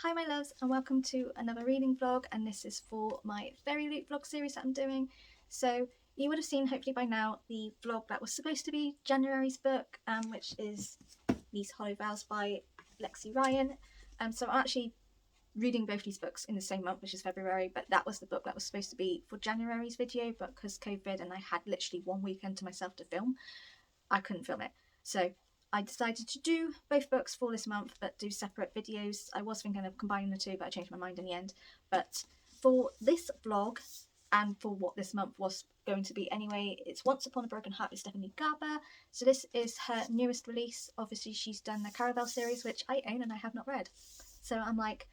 Hi my loves and welcome to another reading vlog, and this is for my Fairyloot vlog series that I'm doing. So you would have seen hopefully by now the vlog that was supposed to be January's book, which is These Hollow Vows by Lexi Ryan. So I'm actually reading both these books in the same month, which is February, but that was the book that was supposed to be for January's video, but because COVID and I had literally one weekend to myself to film, I couldn't film it. So I decided to do both books for this month but do separate videos. I was thinking of combining the two, but I changed my mind in the end. But for this vlog and for what this month was going to be anyway, it's Once Upon a Broken Heart by Stephanie Garber. So this is her newest release. Obviously she's done the Caraval series, which I own and I have not read. So I'm like,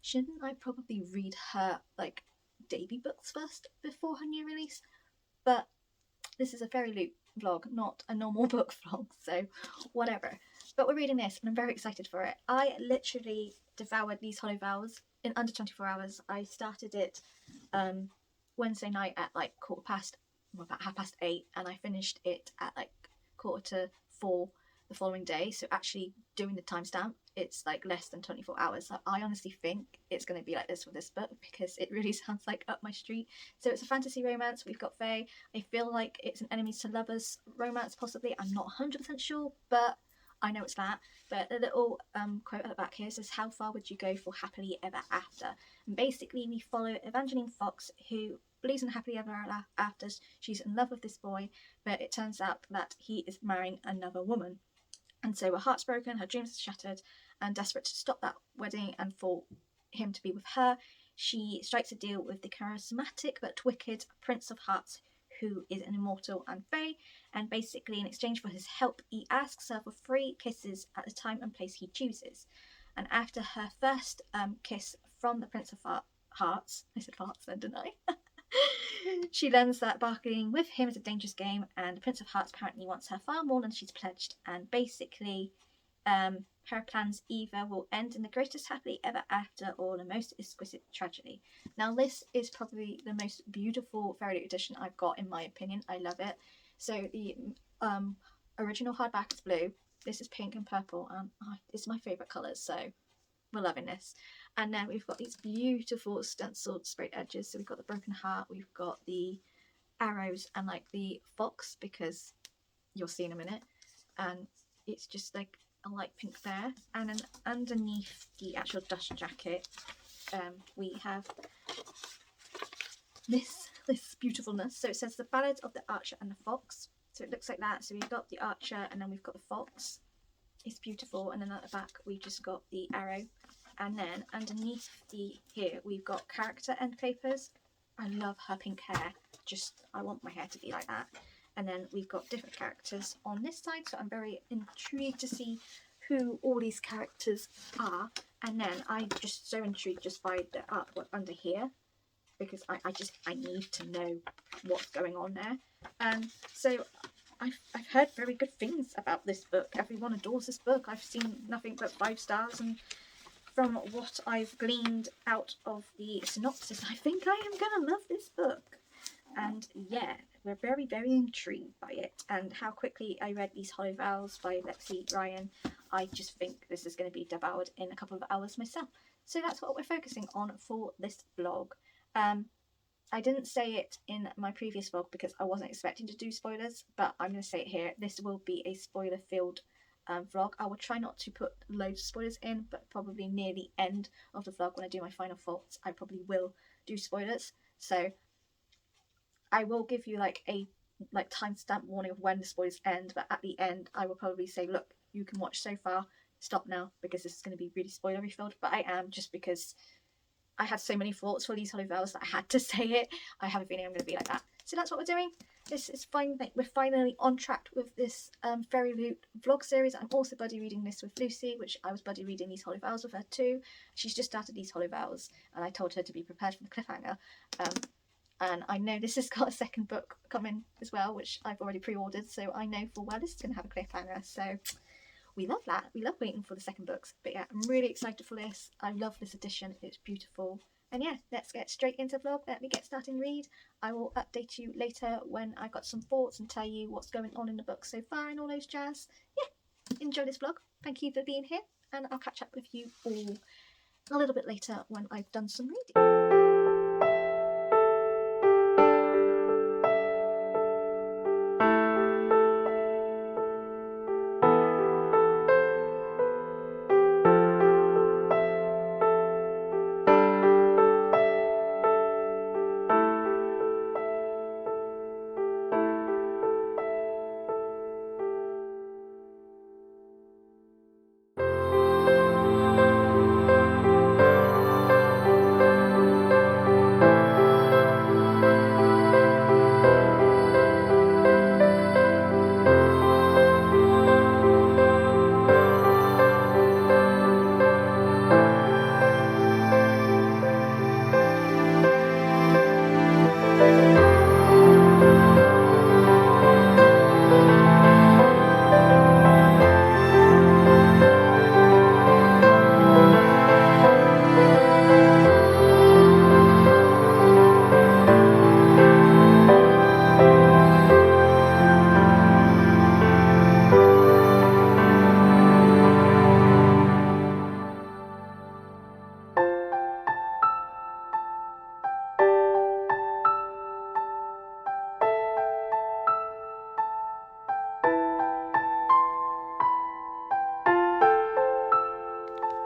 shouldn't I probably read her like debut books first before her new release? But this is a Fairyloot vlog, not a normal book vlog, so whatever. But we're reading this and I'm very excited for it. I literally devoured These Hollow Vows in under 24 hours. I started it Wednesday night at like about 8:30, and I finished it at like 4:45 the following day. So actually doing the timestamp, it's like less than 24 hours. I honestly think it's going to be like this with this book because it really sounds like up my street. So it's a fantasy romance. We've got Fae. I feel like it's an enemies to lovers romance possibly. I'm not 100% sure, but I know it's that. But a little quote at the back here says, "How far would you go for happily ever after?" And basically we follow Evangeline Fox, who believes in happily ever after. She's in love with this boy, but it turns out that he is marrying another woman. And so her heart's broken, her dreams are shattered, and desperate to stop that wedding and for him to be with her, she strikes a deal with the charismatic but wicked Prince of Hearts, who is an immortal and fae, and basically in exchange for his help he asks her for 3 kisses at the time and place he chooses. And after her first kiss from the Prince of Hearts, I said hearts then, didn't I? She learns that bargaining with him is a dangerous game, and the Prince of Hearts apparently wants her far more than she's pledged, and basically her plans either will end in the greatest happily ever after or the most exquisite tragedy. Now this is probably the most beautiful Fairyloot edition I've got, in my opinion. I love it. So the original hardback is blue, this is pink and purple, and it's my favourite colours, so we're loving this. And then we've got these beautiful stenciled sprayed edges. So we've got the broken heart, we've got the arrows, and like the fox, because you'll see in a minute. And it's just like a light pink there. And then underneath the actual dust jacket, we have this beautifulness. So it says The Ballad of the Archer and the Fox. So it looks like that. So we've got the archer and then we've got the fox. It's beautiful. And then at the back we've just got the arrow. And then underneath here we've got character end papers. I love her pink hair. I want my hair to be like that. And then we've got different characters on this side, so I'm very intrigued to see who all these characters are. And then I'm just so intrigued just by the artwork under here, because I need to know what's going on there. So I've heard very good things about this book. Everyone adores this book. I've seen nothing but 5 stars, and from what I've gleaned out of the synopsis, I think I am gonna love this book. And yeah, we're very, very intrigued by it. And how quickly I read These Hollow Vows by Lexi Ryan, I just think this is going to be devoured in a couple of hours myself. So that's what we're focusing on for this vlog. I didn't say it in my previous vlog because I wasn't expecting to do spoilers, but I'm going to say it here. This will be a spoiler-filled vlog. I will try not to put loads of spoilers in, but probably near the end of the vlog when I do my final thoughts, I probably will do spoilers. So I will give you like a timestamp warning of when the spoilers end, but at the end I will probably say, look, you can watch so far, stop now, because this is going to be really spoilery filled. But I am, just because I had so many thoughts for These Hollow Vows that I had to say it. I have a feeling I'm going to be like that. So that's what we're doing. This is fine. We're finally on track with this Fairyloot vlog series. I'm also buddy reading this with Lucy, which I was buddy reading These Hollow Vows with her too. She's just started These Hollow Vows, and I told her to be prepared for the cliffhanger. And I know this has got a second book coming as well, which I've already pre-ordered, so I know full well this is going to have a cliffhanger. So we love that. We love waiting for the second books. But yeah, I'm really excited for this. I love this edition. It's beautiful. And yeah, let's get straight into the vlog. Let me get started and read. I will update you later when I've got some thoughts and tell you what's going on in the book so far and all those jazz. Yeah, enjoy this vlog. Thank you for being here, and I'll catch up with you all a little bit later when I've done some reading.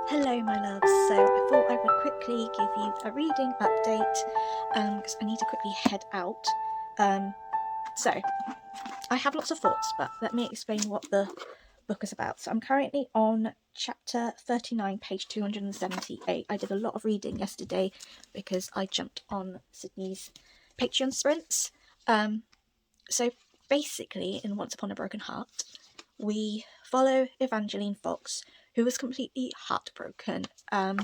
Hello my loves, so I thought I would quickly give you a reading update because I need to quickly head out. So I have lots of thoughts, but let me explain what the book is about. So I'm currently on chapter 39, page 278. I did a lot of reading yesterday because I jumped on Sydney's Patreon sprints. So basically in Once Upon a Broken Heart, we follow Evangeline Fox, who was completely heartbroken. I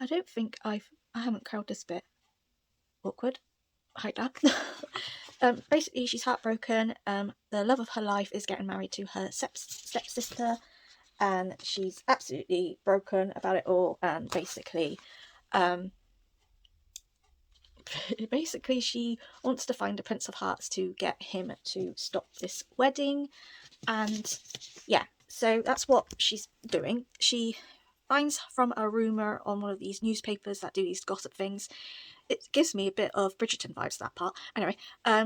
don't think I haven't crowd this bit. Awkward. Hide that. Basically, she's heartbroken. The love of her life is getting married to her stepsister, and she's absolutely broken about it all. And basically, she wants to find a Prince of Hearts to get him to stop this wedding. And yeah, so that's what she's doing. She finds from a rumour on one of these newspapers that do these gossip things. It gives me a bit of Bridgerton vibes, that part. Anyway,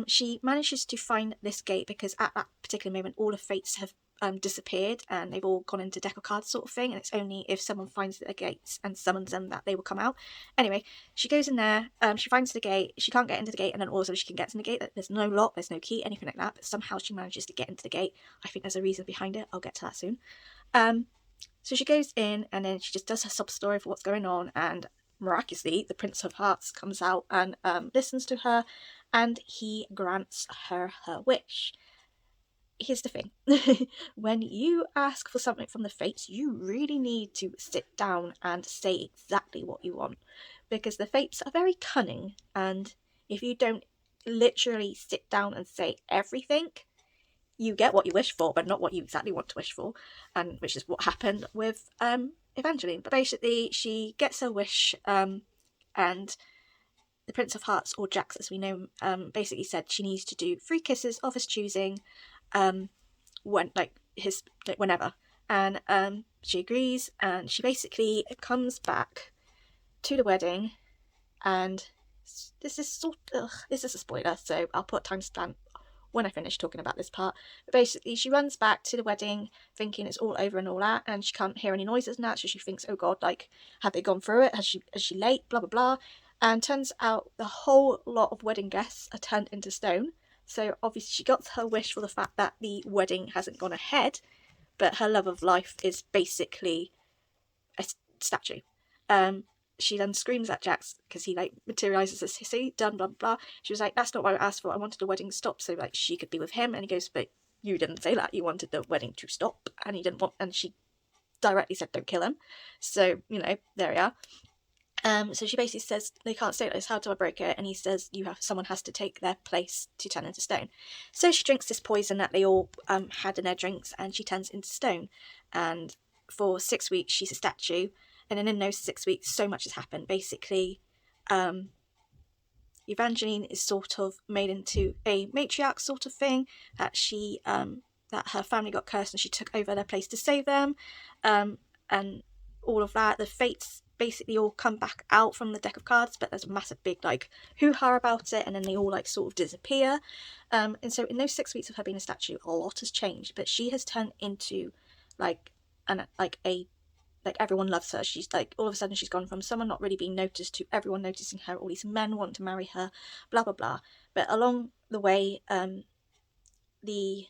she manages to find this gate because at that particular moment all the fates have disappeared and they've all gone into deck of cards sort of thing, and it's only if someone finds the gates and summons them that they will come out. Anyway, she goes in there, she finds the gate, she can't get into the gate, and then also she can get in the gate. There's no lock, there's no key, anything like that, but somehow she manages to get into the gate. I think there's a reason behind it, I'll get to that soon. So she goes in and then she just does her sob story for what's going on, and miraculously the Prince of Hearts comes out and listens to her, and he grants her wish. Here's the thing. When you ask for something from the fates, you really need to sit down and say exactly what you want, because the fates are very cunning, and if you don't literally sit down and say everything, you get what you wish for, but not what you exactly want to wish for, and which is what happened with Evangeline. But basically, she gets her wish, and the Prince of Hearts, or Jax as we know, basically said she needs to do 3 kisses of his choosing, whenever, and she agrees, and she basically comes back to the wedding, and this is a spoiler, so I'll put a timestamp when I finish talking about this part. But basically, she runs back to the wedding thinking it's all over and all that, and she can't hear any noises and that, so she thinks, oh god, like, have they gone through it? Is she late? Blah blah blah. And turns out the whole lot of wedding guests are turned into stone. So obviously she got her wish for the fact that the wedding hasn't gone ahead, but her love of life is basically a statue. She then screams at Jax because he like materializes as hissy, done blah blah. She was like, that's not what I asked for. I wanted the wedding to stop so like she could be with him. And he goes, but you didn't say that. You wanted the wedding to stop, and he didn't want. And she directly said, don't kill him. So there we are. So she basically says, they can't stay like this, how do I break it? And he says, someone has to take their place to turn into stone. So she drinks this poison that they all had in their drinks, and she turns into stone. And for 6 weeks she's a statue, and then in those 6 weeks so much has happened. Basically, Evangeline is sort of made into a matriarch sort of thing, that that her family got cursed and she took over their place to save them, and all of that. The fates basically all come back out from the deck of cards, but there's a massive big like hoo-ha about it, and then they all like sort of disappear. And so in those 6 weeks of her being a statue, a lot has changed, but she has turned into like everyone loves her. She's like, all of a sudden she's gone from someone not really being noticed to everyone noticing her, all these men want to marry her, blah blah blah. But along the way, the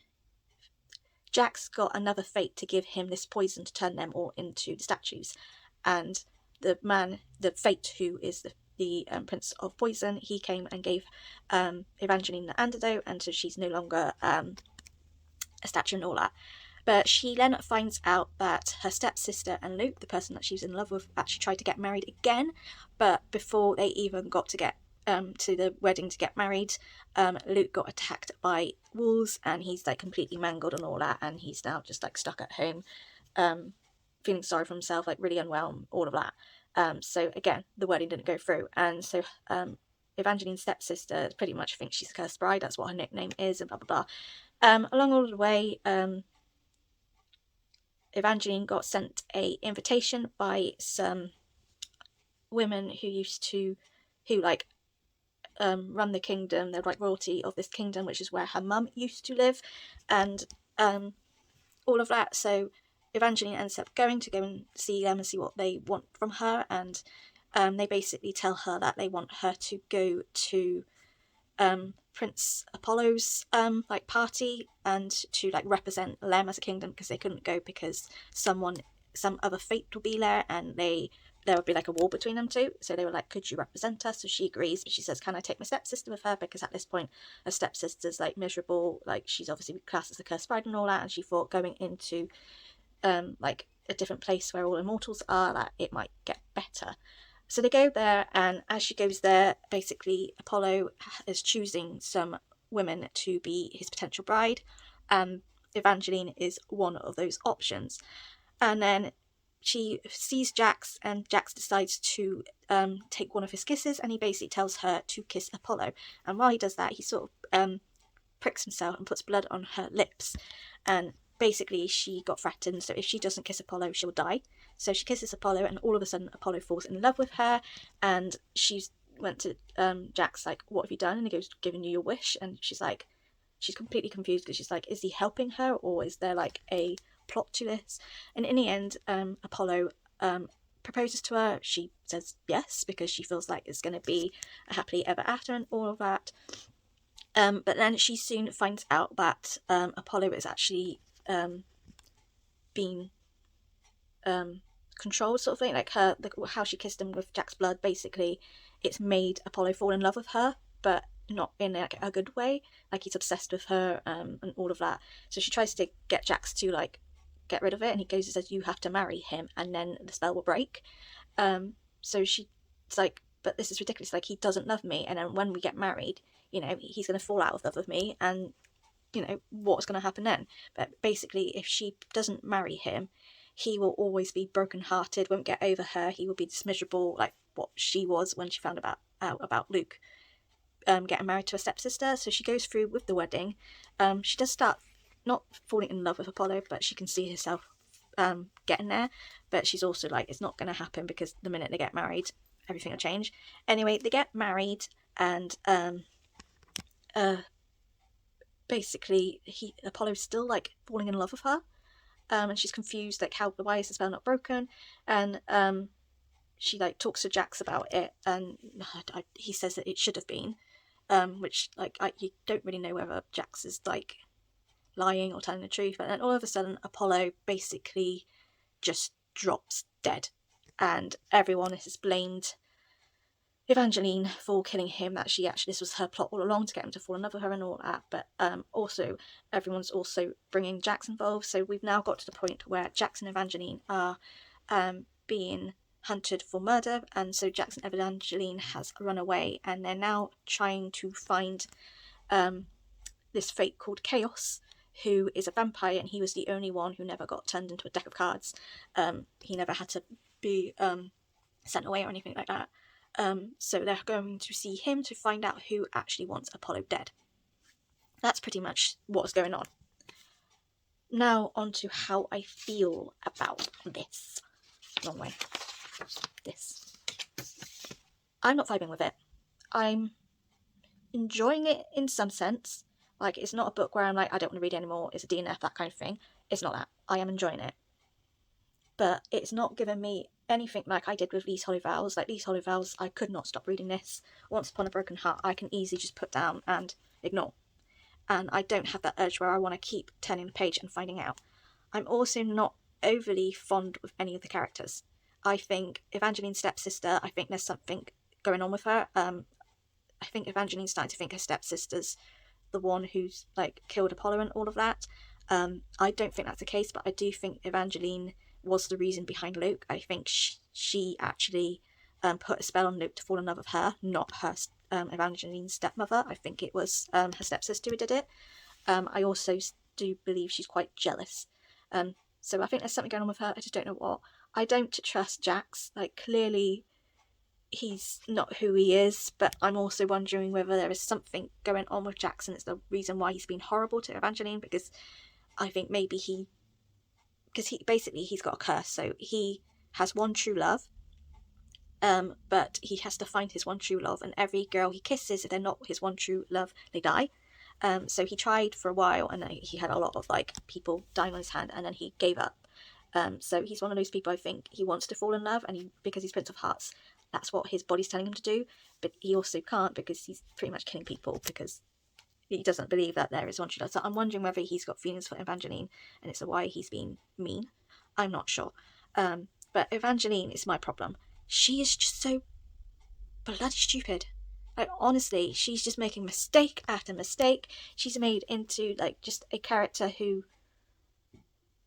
Jack's got another fate to give him this poison to turn them all into the statues, and the fate who is the Prince of Poison, he came and gave Evangeline the antidote, and so she's no longer a statue and all that. But she then finds out that her stepsister and Luke, the person that she was in love with, actually tried to get married again. But before they even got to get to the wedding to get married, Luke got attacked by wolves, and he's like completely mangled and all that, and he's now just like stuck at home, feeling sorry for himself, like really unwell, all of that. So again, the wedding didn't go through, and so Evangeline's stepsister pretty much thinks she's a cursed bride. That's what her nickname is, and blah blah blah. Along all the way, Evangeline got sent a invitation by some women who run the kingdom. They're like royalty of this kingdom, which is where her mum used to live, and all of that. So Evangeline ends up going and see them and see what they want from her, and they basically tell her that they want her to go to Prince Apollo's like party, and to like represent them as a kingdom, because they couldn't go because some other fate will be there, and there would be like a war between them two. So they were like, could you represent us? So she agrees, but she says, can I take my stepsister with her? Because at this point her stepsister's like miserable, like she's obviously classed as a cursed bride and all that, and she thought going into like a different place where all immortals are, that it might get better. So they go there, and as she goes there, basically Apollo is choosing some women to be his potential bride. Evangeline is one of those options. And then she sees Jax, and Jax decides to take one of his kisses, and he basically tells her to kiss Apollo. And while he does that, he sort of pricks himself and puts blood on her lips. And basically she got threatened, so if she doesn't kiss Apollo, she'll die. So she kisses Apollo, and all of a sudden Apollo falls in love with her, and she went to Jax like, what have you done? And he goes, giving you your wish. And she's completely confused, because she's like, is he helping her, or is there like a plot to this? And in the end, Apollo proposes to her. She says yes, because she feels like it's going to be a happily ever after and all of that. But then she soon finds out that Apollo is actually being controlled, sort of thing. Like how she kissed him with Jack's blood, basically it's made Apollo fall in love with her, but not in like a good way. Like he's obsessed with her and all of that. So she tries to get Jax to like get rid of it, and he goes and says, you have to marry him, and then the spell will break. So she's like, but this is ridiculous, like he doesn't love me, and then when we get married, you know, he's going to fall out of love with me, and you know what's going to happen then. But basically, if she doesn't marry him, he will always be brokenhearted, won't get over her. He will be this miserable, like what she was when she found out about Luke getting married to a stepsister. So she goes through with the wedding. She does start not falling in love with Apollo, but she can see herself getting there. But she's also like, it's not going to happen, because the minute they get married, everything will change. Anyway, they get married, and basically Apollo's still like falling in love with her, and she's confused, like why is the spell not broken? And she like talks to Jax about it, and he says that it should have been, which like you don't really know whether Jax is like lying or telling the truth. But then all of a sudden Apollo basically just drops dead, and everyone has blamed Evangeline for killing him, that this was her plot all along to get him to fall in love with her and all that. But also everyone's also bringing Jax involved. So we've now got to the point where Jax and Evangeline are being hunted for murder, and so Jax and Evangeline has run away, and they're now trying to find this fate called Chaos, who is a vampire, and he was the only one who never got turned into a deck of cards. He never had to be sent away or anything like that. So they're going to see him to find out who actually wants Apollo dead. That's pretty much what's going on. Now on to how I feel about this. Long way. this. I'm not vibing with it. I'm enjoying it in some sense. Like, it's not a book where I'm like, I don't want to read it anymore, it's a DNF, that kind of thing. It's not that. I am enjoying it. But it's not given me anything like I did with These Hollow Vows. Like, These Hollow Vows, I could not stop reading this. Once Upon a Broken Heart, I can easily just put down and ignore. And I don't have that urge where I want to keep turning the page and finding out. I'm also not overly fond of any of the characters. I think Evangeline's stepsister, I think there's something going on with her. I think Evangeline's starting to think her stepsister's the one who's like killed Apollo and all of that. I don't think that's the case, but I do think Evangeline was the reason behind Luke. I think she actually put a spell on Luke to fall in love with her, not her Evangeline's stepmother. I think it was her stepsister who did it. I also do believe she's quite jealous. So I think there's something going on with her. I just don't know what. I don't trust Jax. Like, clearly he's not who he is, but I'm also wondering whether there is something going on with Jax and it's the reason why he's been horrible to Evangeline, because I think maybe he's got a curse, so he has one true love, but he has to find his one true love, and every girl he kisses, if they're not his one true love, they die. So he tried for a while, and he had a lot of like people dying on his hand, and then he gave up. So he's one of those people, I think he wants to fall in love, and because he's Prince of Hearts, that's what his body's telling him to do, but he also can't because he's pretty much killing people because he doesn't believe that there is one true love. So I'm wondering whether he's got feelings for Evangeline and it's why he's being mean. I'm not sure. But Evangeline is my problem. She is just so bloody stupid. Like, honestly, she's just making mistake after mistake. She's made into like just a character who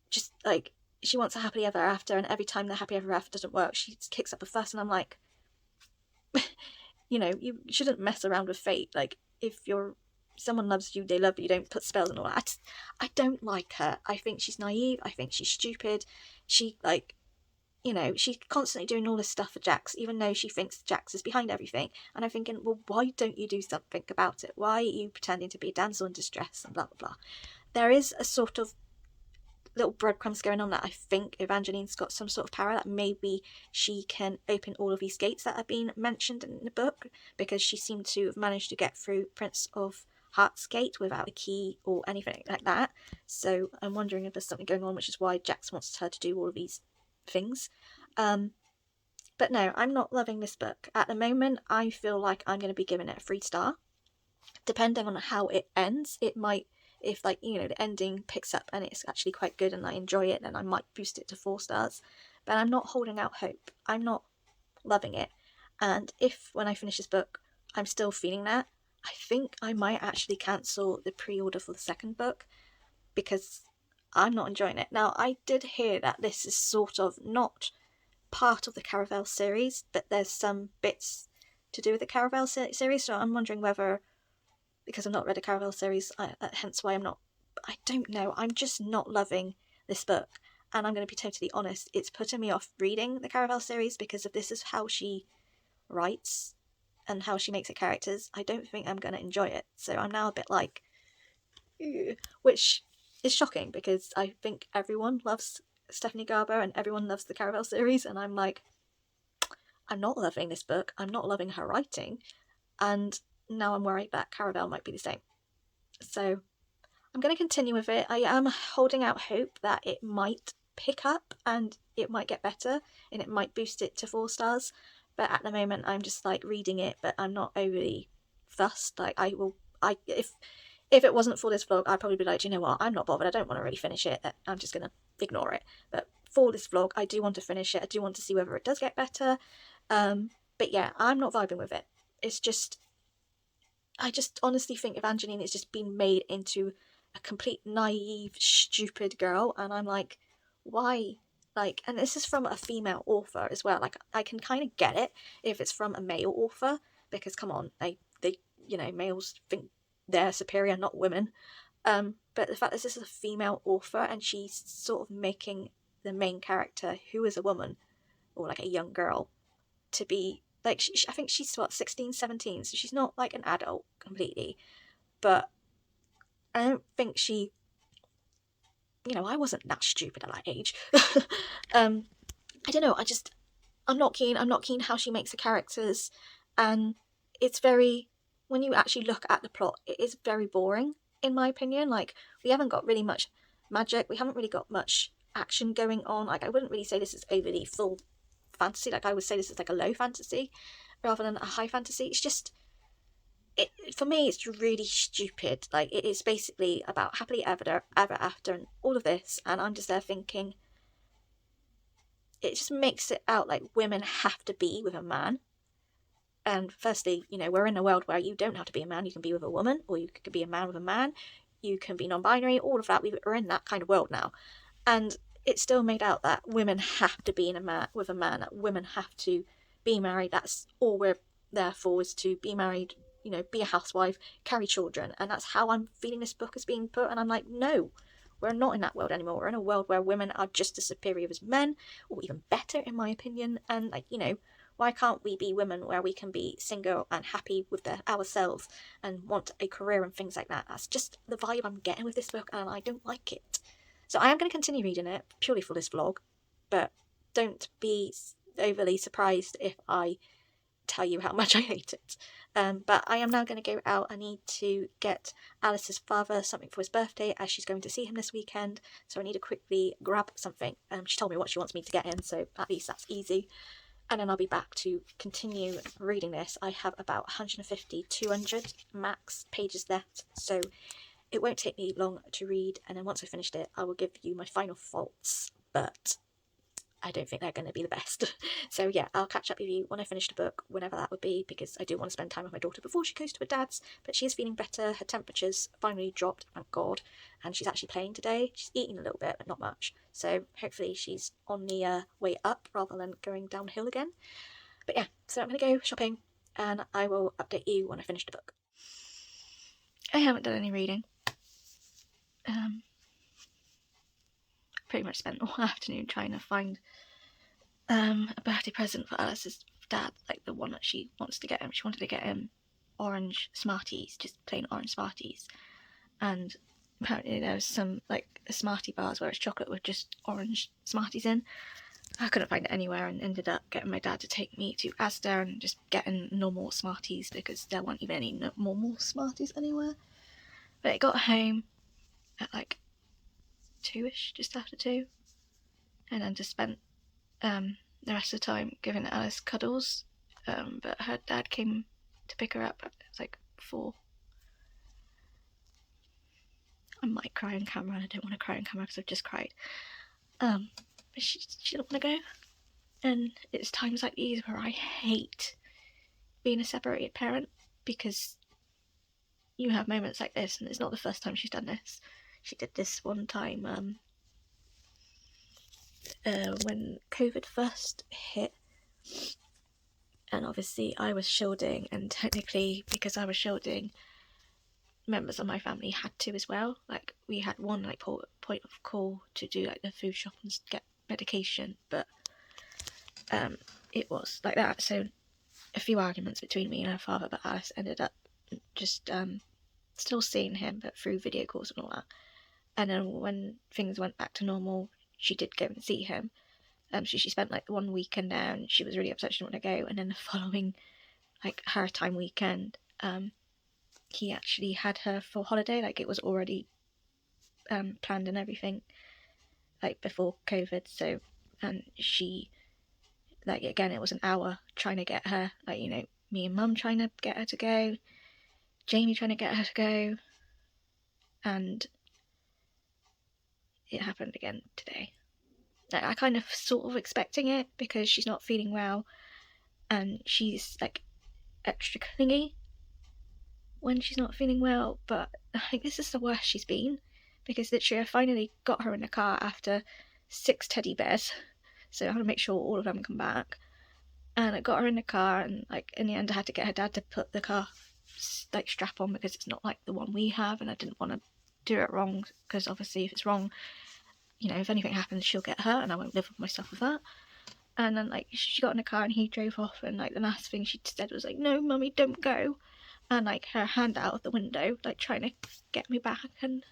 just like, she wants a happily ever after, and every time the happy ever after doesn't work, she kicks up a fuss, and I'm like, you know, you shouldn't mess around with fate. Like, if someone loves you, they love you, don't put spells and all that. I don't like her. I think she's naive. I think she's stupid. She, like, you know, she's constantly doing all this stuff for Jax, even though she thinks Jax is behind everything. And I'm thinking, well, why don't you do something about it? Why are you pretending to be a damsel in distress and blah, blah, blah. There is a sort of little breadcrumbs going on that I think Evangeline's got some sort of power, that maybe she can open all of these gates that have been mentioned in the book, because she seemed to have managed to get through Prince of Hearts Gate without a key or anything like that. So I'm wondering if there's something going on, which is why Jax wants her to do all of these things. But no, I'm not loving this book. At the moment, I feel like I'm going to be giving it a 3-star. Depending on how it ends, it might, if like, you know, the ending picks up and it's actually quite good and I enjoy it, then I might boost it to 4 stars. But I'm not holding out hope. I'm not loving it. And if when I finish this book I'm still feeling that, I think I might actually cancel the pre-order for the second book, because I'm not enjoying it. Now, I did hear that this is sort of not part of the Caravel series, but there's some bits to do with the Caravel series, so I'm wondering whether, because I've not read a Caravel series, hence why I don't know, I'm just not loving this book. And I'm going to be totally honest, it's putting me off reading the Caravel series, because if this is how she writes and how she makes her characters, I don't think I'm going to enjoy it. So I'm now a bit like, ew, which is shocking, because I think everyone loves Stephanie Garber and everyone loves the Caravel series, and I'm like, I'm not loving this book, I'm not loving her writing, and now I'm worried that Caravel might be the same. So I'm going to continue with it. I am holding out hope that it might pick up and it might get better and it might boost it to 4 stars. But at the moment, I'm just like reading it, but I'm not overly fussed. Like, if it wasn't for this vlog, I'd probably be like, you know what, I'm not bothered. I don't want to really finish it. I'm just going to ignore it. But for this vlog, I do want to finish it. I do want to see whether it does get better. But yeah, I'm not vibing with it. It's just, I just honestly think Evangeline has just been made into a complete naive, stupid girl, and I'm like, why? Like, and this is from a female author as well. Like, I can kind of get it if it's from a male author, because come on, they you know, males think they're superior, not women. But the fact that this is a female author and she's sort of making the main character, who is a woman or like a young girl, to be like, I think she's what, 16, 17, so she's not like an adult completely. But I don't think she, you know, I wasn't that stupid at that age. I don't know, I'm not keen how she makes the characters, and it's very, when you actually look at the plot, it is very boring in my opinion. Like, we haven't got really much magic, we haven't really got much action going on. Like, I wouldn't really say this is overly full fantasy. Like, I would say this is like a low fantasy rather than a high fantasy. It's just, for me, it's really stupid. Like, it is basically about happily ever after and all of this, and I'm just there thinking, it just makes it out like women have to be with a man. And firstly, you know, we're in a world where you don't have to be a man, you can be with a woman, or you could be a man with a man, you can be non-binary, all of that. We're in that kind of world now. And it's still made out that women have to be with a man, that women have to be married, that's all we're there for, is to be married, you know, be a housewife, carry children. And that's how I'm feeling this book is being put, and I'm like, no, we're not in that world anymore. We're in a world where women are just as superior as men, or even better in my opinion. And like, you know, why can't we be women where we can be single and happy with ourselves and want a career and things like that? That's just the vibe I'm getting with this book, and I don't like it. So I am going to continue reading it purely for this vlog, but don't be overly surprised if I tell you how much I hate it. But I am now going to go out. I need to get Alice's father something for his birthday, as she's going to see him this weekend, so I need to quickly grab something. She told me what she wants me to get in, so at least that's easy. And then I'll be back to continue reading this. I have about 150, 200 max pages left, so it won't take me long to read, and then once I finished it, I will give you my final thoughts, but I don't think they're going to be the best. So yeah, I'll catch up with you when I finish the book, whenever that would be, because I do want to spend time with my daughter before she goes to her dad's, but she is feeling better. Her temperature's finally dropped, thank God, and she's actually playing today. She's eating a little bit, but not much, so hopefully she's on the way up rather than going downhill again. But yeah, so I'm going to go shopping, and I will update you when I finish the book. I haven't done any reading. Pretty much spent all afternoon trying to find a birthday present for Alice's dad, like the one that she wants to get him. She wanted to get him orange Smarties, just plain orange Smarties, and apparently there was some like Smartie bars where it's chocolate with just orange Smarties in. I couldn't find it anywhere, and ended up getting my dad to take me to Asda and just getting normal Smarties, because there weren't even any normal Smarties anywhere. But I got home at like 2ish, just after 2, and then just spent the rest of the time giving Alice cuddles, but her dad came to pick her up at like 4. I might cry on camera, and I don't want to cry on camera because I've just cried, but she didn't want to go, and it's times like these where I hate being a separated parent, because you have moments like this, and it's not the first time she's done this. She did this one time when COVID first hit, and obviously I was shielding, and technically because I was shielding, members of my family had to as well. Like, we had one like point of call to do like the food shop and get medication, but it was like that. So a few arguments between me and her father, but Alice ended up just still seeing him, but through video calls and all that. And then when things went back to normal, she did go and see him. So she spent like 1 weekend there, and she was really upset she didn't want to go. And then the following, like, her time weekend, he actually had her for holiday. Like, it was already planned and everything, like, before COVID. So, and she, like, again, it was an hour trying to get her, like, you know, me and Mum trying to get her to go, Jamie trying to get her to go, and it happened again today. I kind of sort of expecting it, because she's not feeling well, and she's like extra clingy when she's not feeling well, but I think this is the worst she's been, because literally I finally got her in the car after 6 teddy bears, so I had to make sure all of them come back, and I got her in the car, and like in the end I had to get her dad to put the car like strap on, because it's not like the one we have, and I didn't want to do it wrong, because obviously if it's wrong, you know, if anything happens, she'll get hurt, and I won't live with myself with that. And then, like, she got in the car, and he drove off, and, like, the last thing she said was, like, no, Mummy, don't go. And, like, her hand out of the window, like, trying to get me back, and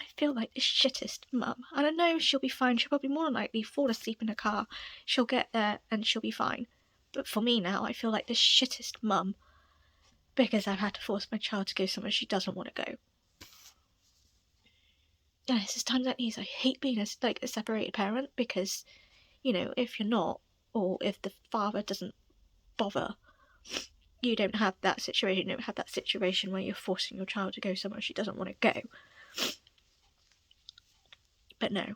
I feel like the shittest mum. And I know she'll be fine. She'll probably more than likely fall asleep in her car. She'll get there and she'll be fine. But for me now, I feel like the shittest mum because I've had to force my child to go somewhere she doesn't want to go. And it's just times like these I hate being a separated parent because, you know, if you're not, or if the father doesn't bother, you don't have that situation. You don't have that situation where you're forcing your child to go somewhere she doesn't want to go. But no,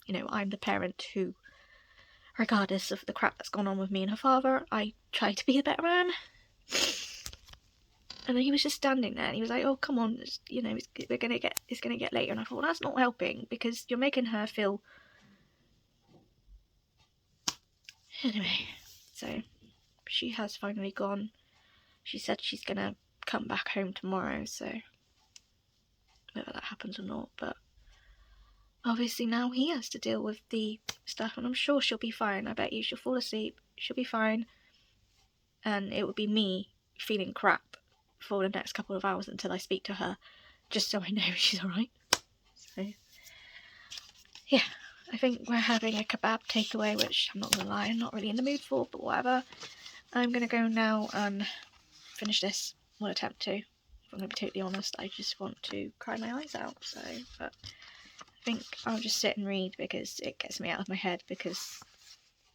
you know, I'm the parent who, regardless of the crap that's gone on with me and her father, I try to be the better man. And he was just standing there, and he was like, "Oh, come on, you know, it's gonna get later." And I thought, well, that's not helping because you're making her feel. Anyway, so she has finally gone. She said she's gonna come back home tomorrow, so whether that happens or not, but obviously now he has to deal with the stuff, and I'm sure she'll be fine. I bet you she'll fall asleep, she'll be fine, and it would be me feeling crap for the next couple of hours until I speak to her, just so I know she's alright. So, yeah, I think we're having a kebab takeaway, which I'm not gonna lie, I'm not really in the mood for, but whatever. I'm gonna go now and finish this. Will attempt to. If I'm gonna be totally honest, I just want to cry my eyes out, so, but I think I'll just sit and read because it gets me out of my head, because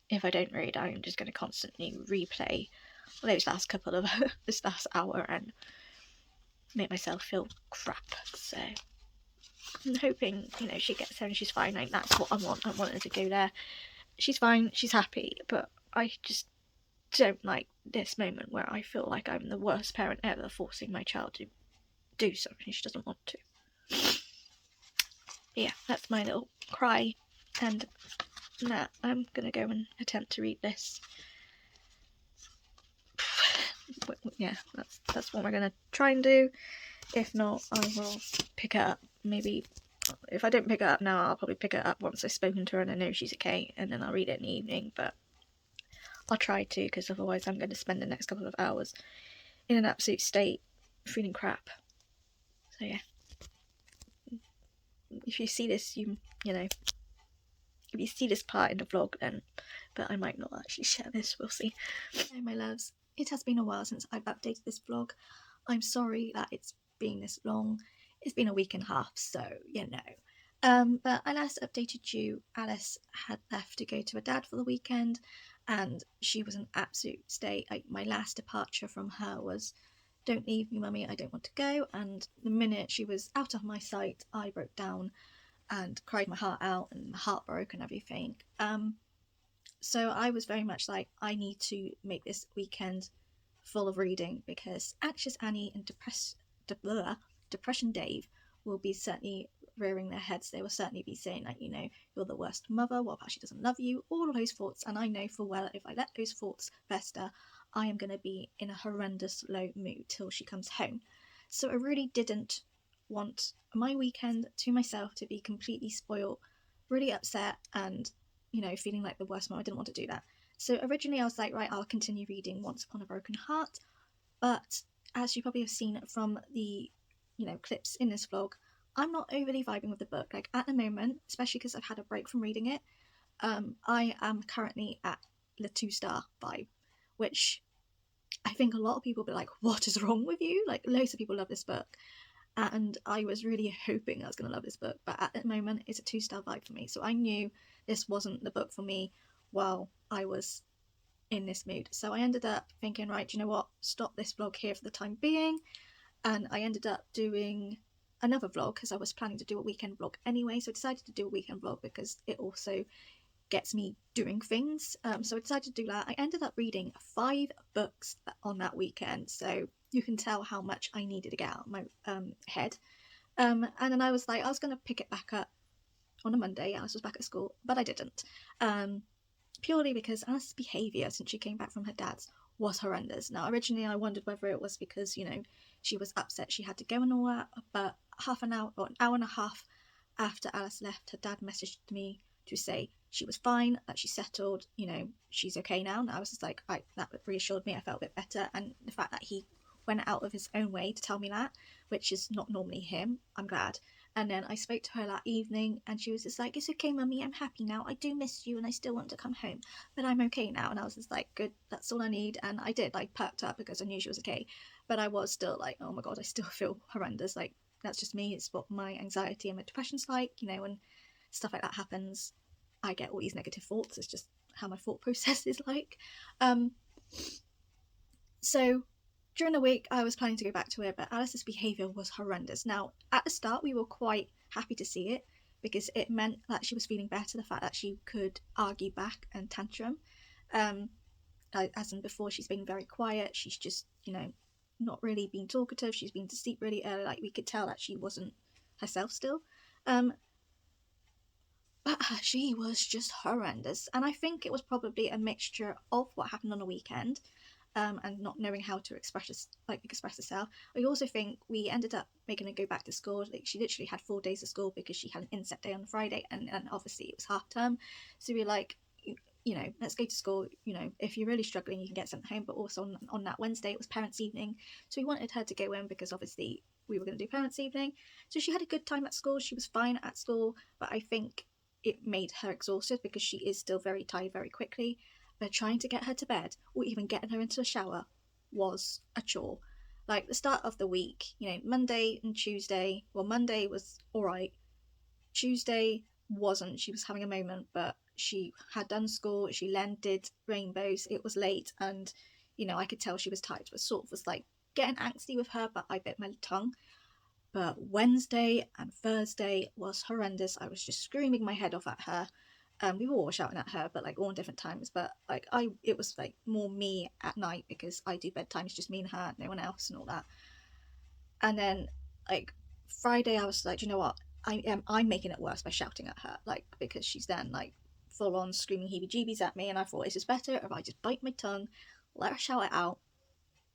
if I don't read, I'm just gonna constantly replay those last couple of this last hour and make myself feel crap. So I'm hoping, you know, she gets there and she's fine. Like, that's what I want. I want her to go there. She's fine, she's happy, but I just don't like this moment where I feel like I'm the worst parent ever, forcing my child to do something she doesn't want to. But yeah, that's my little cry, and now I'm gonna go and attempt to read this. Yeah, that's what we're gonna try and do. If not, I will pick it up. Maybe if I don't pick it up now, I'll probably pick it up once I've spoken to her and I know she's okay, and then I'll read it in the evening. But I'll try to, because otherwise I'm going to spend the next couple of hours in an absolute state, feeling crap. So yeah, if you see this, you know, if you see this part in the vlog, then, but I might not actually share this, we'll see. Hello my loves, it has been a while since I've updated this vlog. I'm sorry that it's been this long. It's been a week and a half, so you know. But I last updated you, Alice had left to go to her dad for the weekend, and she was an absolute state. My last departure from her was, "Don't leave me, mummy, I don't want to go." And the minute she was out of my sight, I broke down and cried my heart out, and my heart broke and everything. So I was very much like, I need to make this weekend full of reading, because Anxious Annie and Depression Dave will be certainly rearing their heads. They will certainly be saying, like, you know, "You're the worst mother, what about she doesn't love you?" All of those thoughts, and I know full well if I let those thoughts fester, I am going to be in a horrendous low mood till she comes home. So I really didn't want my weekend to myself to be completely spoiled, really upset, and, you know, feeling like the worst mom. I didn't want to do that. So originally I was like, right, I'll continue reading Once Upon a Broken Heart, but as you probably have seen from the, you know, clips in this vlog, I'm not overly vibing with the book. Like, at the moment, especially because I've had a break from reading it, I am currently at the 2-star vibe, which I think a lot of people will be like, "What is wrong with you?" Like, loads of people love this book, and I was really hoping I was going to love this book, but at the moment it's a 2-star vibe for me. So I knew this wasn't the book for me while I was in this mood. So I ended up thinking, right, do you know what, stop this vlog here for the time being. And I ended up doing another vlog because I was planning to do a weekend vlog anyway. So I decided to do a weekend vlog because it also gets me doing things. So I decided to do that. I ended up reading 5 books on that weekend, so you can tell how much I needed to get out of my head. And then I was like, I was going to pick it back up on a Monday. Alice was back at school, but I didn't. Purely because Alice's behaviour since she came back from her dad's was horrendous. Now, originally I wondered whether it was because, you know, she was upset she had to go and all that, but half an hour or an hour and a half after Alice left, her dad messaged me to say she was fine, that she settled, you know, she's okay now. And I was just like, right, that reassured me. I felt a bit better. And the fact that he went out of his own way to tell me that, which is not normally him, I'm glad. And then I spoke to her that evening, and she was just like, "It's okay, mummy, I'm happy now. I do miss you, and I still want to come home, but I'm okay now." And I was just like, "Good, that's all I need." And I did, like, perked up because I knew she was okay, but I was still like, "Oh my god, I still feel horrendous." Like, that's just me. It's what my anxiety and my depression's like, when stuff like that happens. I get all these negative thoughts. It's just how my thought process is like. So during the week, I was planning to go back to it, but Alice's behaviour was horrendous. Now, at the start, we were quite happy to see it because it meant that she was feeling better, the fact that she could argue back and tantrum. As in before, she's been very quiet. She's just, not really been talkative. She's been to sleep really early. Like, we could tell that she wasn't herself still. But she was just horrendous. And I think it was probably a mixture of what happened on the weekend, and not knowing how to express herself. I also think we ended up making her go back to school. Like, she literally had 4 days of school because she had an inset day on Friday, and obviously it was half term. So we were like, let's go to school. If you're really struggling, you can get sent home. But also on that Wednesday, it was parents' evening, so we wanted her to go in because obviously we were going to do parents' evening. So she had a good time at school. She was fine at school, but I think it made her exhausted because she is still very tired very quickly. But trying to get her to bed or even getting her into a shower was a chore. Like, the start of the week, Monday and Tuesday. Well, Monday was alright. Tuesday wasn't. She was having a moment, but she had done school. She did rainbows. It was late, and I could tell she was tired. It was sort of was like getting angsty with her, but I bit my tongue. But Wednesday and Thursday was horrendous. I was just screaming my head off at her. We were all shouting at her, but like all in different times. But like it was like more me at night because I do bedtime. It's just me and her, no one else, and all that. And then like Friday, I was like, you know what? I'm making it worse by shouting at her, like, because she's then like full on screaming heebie-jeebies at me, and I thought, is this better if I just bite my tongue, let her shout it out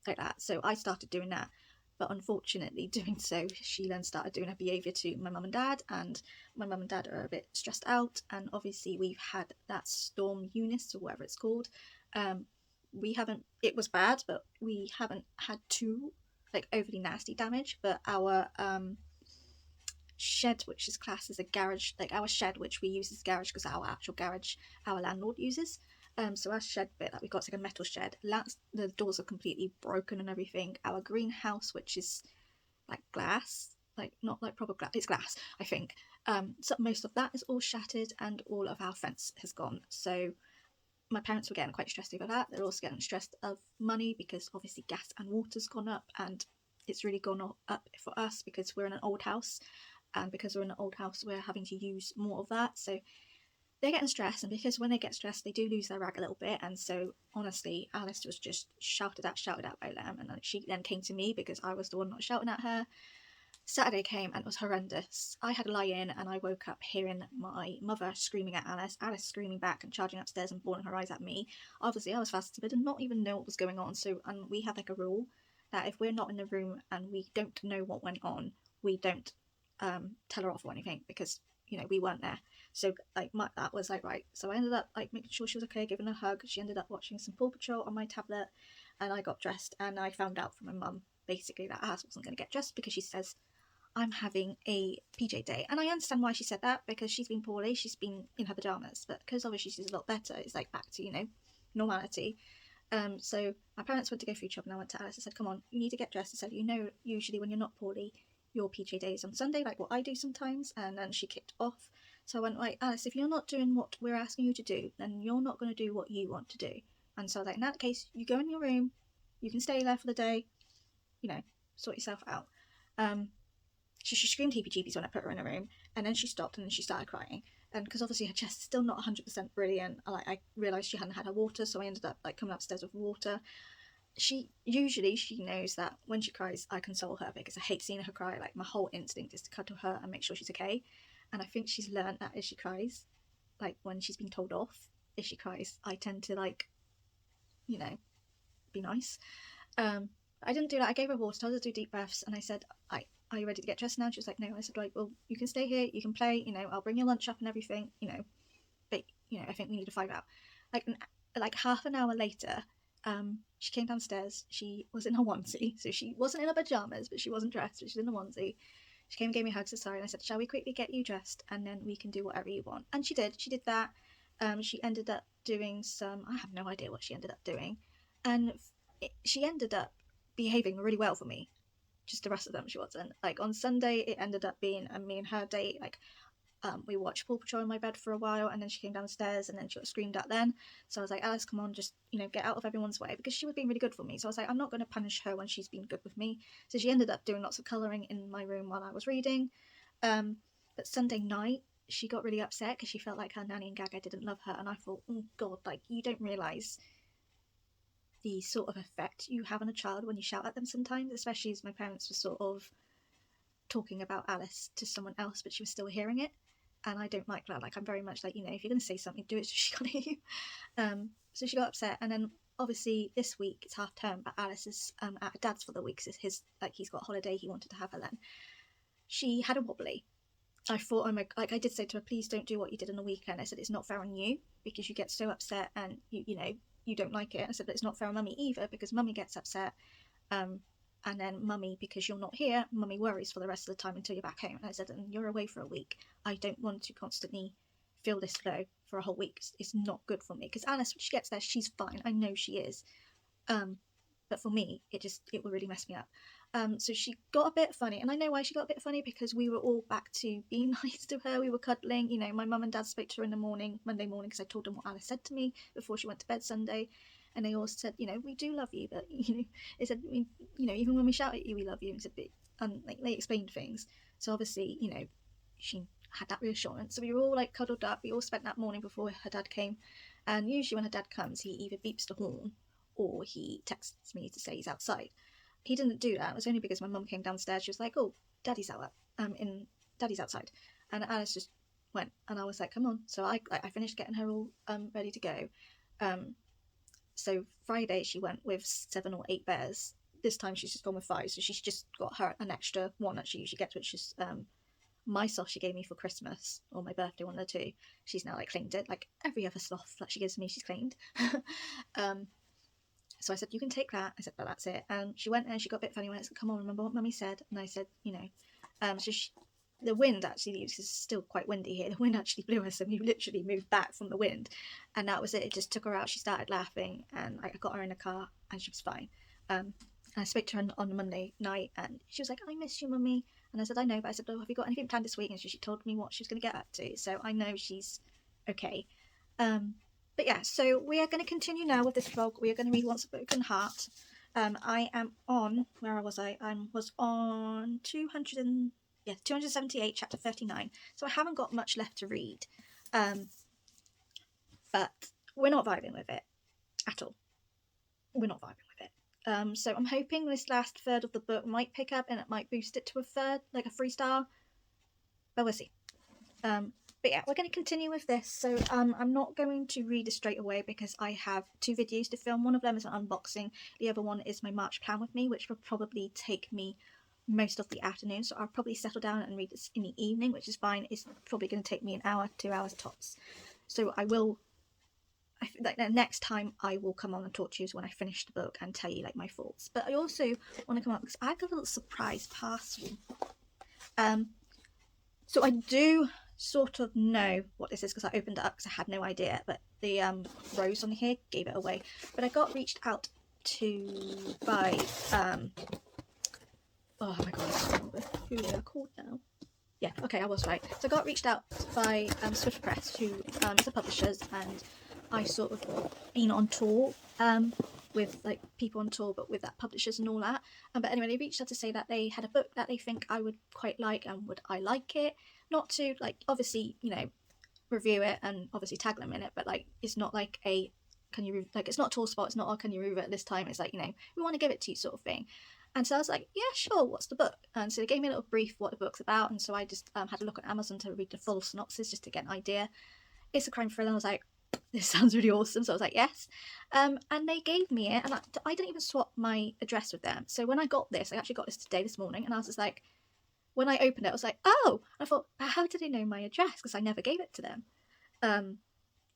like that? So I started doing that. But unfortunately, doing so, she then started doing her behaviour to my mum and dad, and my mum and dad are a bit stressed out. And obviously, we've had that storm Eunice, or whatever it's called. We haven't. It was bad, but we haven't had too like overly nasty damage. But our shed, which is classed as a garage, like our shed, which we use as a garage because our actual garage, our landlord uses. So our shed bit that we got is like a metal shed. The doors are completely broken and everything. Our greenhouse, which is like glass, like not like proper glass, it's glass, I think. So most of that is all shattered, and all of our fence has gone. So my parents were getting quite stressed over that. They're also getting stressed of money because obviously gas and water's gone up, and it's really gone up for us because we're in an old house, and because we're in an old house, we're having to use more of that. So they're getting stressed, and because when they get stressed, they do lose their rag a little bit. And so honestly, Alice was just shouted at by them, and then she then came to me because I was the one not shouting at her. Saturday came and it was horrendous. I had a lie in, and I woke up hearing my mother screaming at Alice screaming back and charging upstairs and bawling her eyes at me. Obviously, I was fast asleep and not even know what was going on. So, and we have like a rule that if we're not in the room and we don't know what went on, we don't tell her off or anything because we weren't there. So like that was like right. So I ended up like making sure she was okay, giving her a hug. She ended up watching some Paw Patrol on my tablet, and I got dressed, and I found out from my mum basically that Alice wasn't going to get dressed because she says, I'm having a PJ day. And I understand why she said that because she's been poorly, she's been in her pyjamas, but because obviously she's a lot better, it's like back to normality. So my parents went to go food shopping, and I went to Alice and said, come on, you need to get dressed. I said, usually when you're not poorly, your PJ day is on Sunday, like what I do sometimes. And then she kicked off. So I went, right, Alice, if you're not doing what we're asking you to do, then you're not going to do what you want to do. And so I was like, in that case, you go in your room, you can stay there for the day, sort yourself out. So she screamed heebie-jeebies when I put her in a room, and then she stopped, and then she started crying. And because obviously her chest is still not 100% brilliant, I realised she hadn't had her water, so I ended up like coming upstairs with water. She knows that when she cries, I console her because I hate seeing her cry. Like, my whole instinct is to cuddle her and make sure she's okay. And I think she's learned that if she cries, like when she's been told off, if she cries, I tend to like, be nice. I didn't do that. I gave her water, told her to do deep breaths, and I said, are you ready to get dressed now? She was like, no. I said, right, well, you can stay here, you can play, I'll bring your lunch up and everything, but I think we need to find out. Like half an hour later, she came downstairs. She was in her onesie, so she wasn't in her pajamas, but she wasn't dressed, but she was in a onesie. She came and gave me a hug, said sorry, and I said, shall we quickly get you dressed and then we can do whatever you want? And she did that. She ended up doing I have no idea what she ended up doing, and she ended up behaving really well for me. Just the rest of them she wasn't. Like on Sunday it ended up being me and her date. Like we watched Paw Patrol in my bed for a while, and then she came downstairs and then she got screamed at then. So I was like, Alice, come on, just, get out of everyone's way, because she was being really good for me. So I was like, I'm not going to punish her when she's been good with me. So she ended up doing lots of colouring in my room while I was reading. But Sunday night she got really upset because she felt like her nanny and Gaga didn't love her, and I thought, oh god, like, you don't realise the sort of effect you have on a child when you shout at them sometimes, especially as my parents were sort of talking about Alice to someone else, but she was still hearing it. And I don't like that. Like, I'm very much like, if you're going to say something, do it so she can't hear you. So she got upset. And then obviously this week it's half term, but Alice is at her dad's for the week. So he's got a holiday. He wanted to have her then. She had a wobbly. I thought, I did say to her, please don't do what you did on the weekend. I said, it's not fair on you because you get so upset and you don't like it. I said, but it's not fair on mummy either because mummy gets upset. And then mummy, because you're not here, mummy worries for the rest of the time until you're back home. And I said, and you're away for a week. I don't want to constantly feel this low for a whole week. It's not good for me. Because Alice, when she gets there, she's fine. I know she is. But for me, it will really mess me up. So she got a bit funny. And I know why she got a bit funny, because we were all back to being nice to her. We were cuddling. My mum and dad spoke to her in the morning, Monday morning, because I told them what Alice said to me before she went to bed Sunday. And they all said, we do love you, but, they said, even when we shout at you, we love you. And said, they explained things. So obviously, she had that reassurance. So we were all like cuddled up. We all spent that morning before her dad came. And usually when her dad comes, he either beeps the horn or he texts me to say he's outside. He didn't do that. It was only because my mum came downstairs. She was like, oh, daddy's out. Daddy's outside. And Alice just went. And I was like, come on. So I finished getting her all ready to go. So Friday she went with 7 or 8 bears. This time she's just gone with 5, so she's just got her an extra one that she usually gets, which is my sloth she gave me for Christmas or my birthday, one of the two. She's now claimed it, like every other sloth that she gives me, she's claimed. So I said, you can take that. I said, but that's it. And she went and she got a bit funny when I said, come on, remember what mummy said? And I said, so the wind actually, it's still quite windy here, the wind actually blew us and we literally moved back from the wind, and that was it. It just took her out. She started laughing and I got her in the car and she was fine. And I spoke to her on Monday night and she was like, I miss you, mummy. And I said, I know, but I said, oh, have you got anything planned this week? And she told me what she was going to get up to, so I know she's okay. But yeah, so we are going to continue now with this vlog. We are going to read Once a Broken Heart. I am on, where was I? I was on 278, chapter 39. So I haven't got much left to read. But we're not vibing with it at all. We're not vibing with it. So I'm hoping this last third of the book might pick up and it might boost it to a third, like a 3-star. But we'll see. But yeah, we're going to continue with this. So I'm not going to read it straight away because I have 2 videos to film. One of them is an unboxing. The other one is my March plan with me, which will probably take me most of the afternoon. So I'll probably settle down and read this in the evening, which is fine. It's probably going to take me an hour, 2 hours tops. So next time I will come on and talk to you when I finish the book and tell you my thoughts. But I also want to come up because I got a little surprise parcel. So I do sort of know what this is because I opened it up because I had no idea, but the rose on here gave it away. But I got reached out to by oh my god, I can't remember who they are called now. Yeah, okay, I was right. So I got reached out by Swift Press, who is the publishers, and I sort of been on tour with people on tour, but with that publishers and all that. But anyway, they reached out to say that they had a book that they think I would quite like, and would I like it? Not to obviously review it and obviously tag them in it, but it's not like a it's not a tour spot. It's not can you review it this time? It's we want to give it to you sort of thing. And so I was like, yeah, sure, what's the book? And so they gave me a little brief what the book's about, and so I just had a look at Amazon to read the full synopsis just to get an idea. It's a crime thriller, and I was like, this sounds really awesome, so I was like, yes. And they gave me it, and I didn't even swap my address with them. So when I got this, I actually got this today, this morning, and I was just like, when I opened it, I was like, oh! And I thought, how did they know my address? Because I never gave it to them.